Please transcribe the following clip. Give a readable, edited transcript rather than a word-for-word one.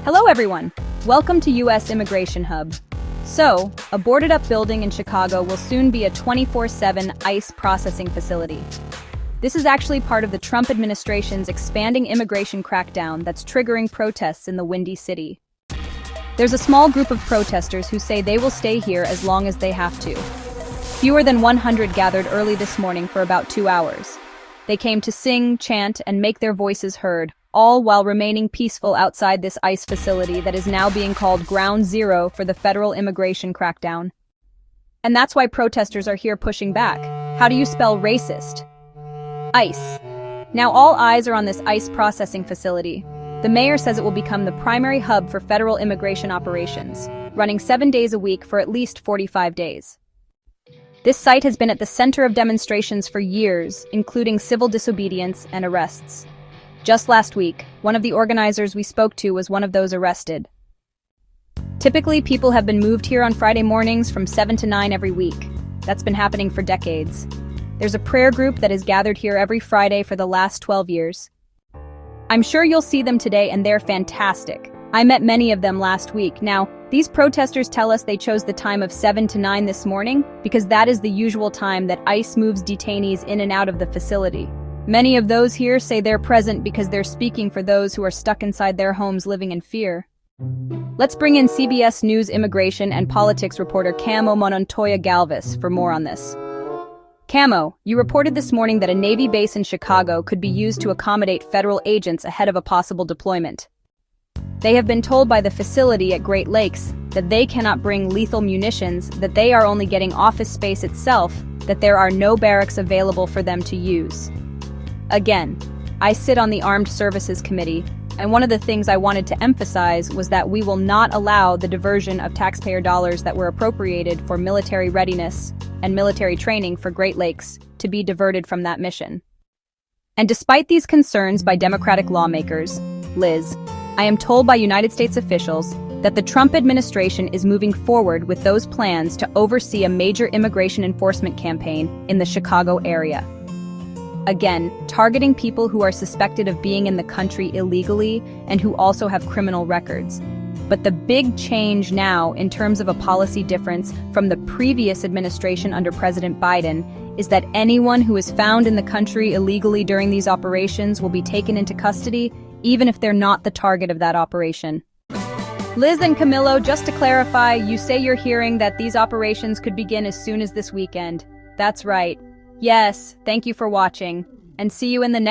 Hello everyone! Welcome to US Immigration Hub. So, a boarded-up building in Chicago will soon be a 24/7 ICE processing facility. This is actually part of the Trump administration's expanding immigration crackdown that's triggering protests in the Windy City. There's a small group of protesters who say they will stay here as long as they have to. Fewer than 100 gathered early this morning for about 2 hours. They came to sing, chant, and make their voices heard, all while remaining peaceful outside this ICE facility that is now being called Ground Zero for the federal immigration crackdown. And that's why protesters are here pushing back. How do you spell racist? ICE. Now all eyes are on this ICE processing facility. The mayor says it will become the primary hub for federal immigration operations, running 7 days a week for at least 45 days. This site has been at the center of demonstrations for years, including civil disobedience and arrests. Just last week, one of the organizers we spoke to was one of those arrested. Typically, people have been moved here on Friday mornings from 7 to 9 every week. That's been happening for decades. There's a prayer group that has gathered here every Friday for the last 12 years. I'm sure you'll see them today, and they're fantastic. I met many of them last week. Now, these protesters tell us they chose the time of 7 to 9 this morning because that is the usual time that ICE moves detainees in and out of the facility. Many of those here say they're present because they're speaking for those who are stuck inside their homes living in fear. Let's bring in CBS News immigration and politics reporter Camo Montoya Galvez for more on this. Camo, you reported this morning that a Navy base in Chicago could be used to accommodate federal agents ahead of a possible deployment. They have been told by the facility at Great Lakes that they cannot bring lethal munitions, that they are only getting office space itself, that there are no barracks available for them to use. Again, I sit on the Armed Services Committee, and one of the things I wanted to emphasize was that we will not allow the diversion of taxpayer dollars that were appropriated for military readiness and military training for Great Lakes to be diverted from that mission. And despite these concerns by Democratic lawmakers, Liz, I am told by United States officials that the Trump administration is moving forward with those plans to oversee a major immigration enforcement campaign in the Chicago area. Again, targeting people who are suspected of being in the country illegally and who also have criminal records. But the big change now, in terms of a policy difference from the previous administration under President Biden, is that anyone who is found in the country illegally during these operations will be taken into custody, even if they're not the target of that operation. Liz and Camillo, just to clarify, you say you're hearing that these operations could begin as soon as this weekend. That's right. Yes, thank you for watching, and see you in the next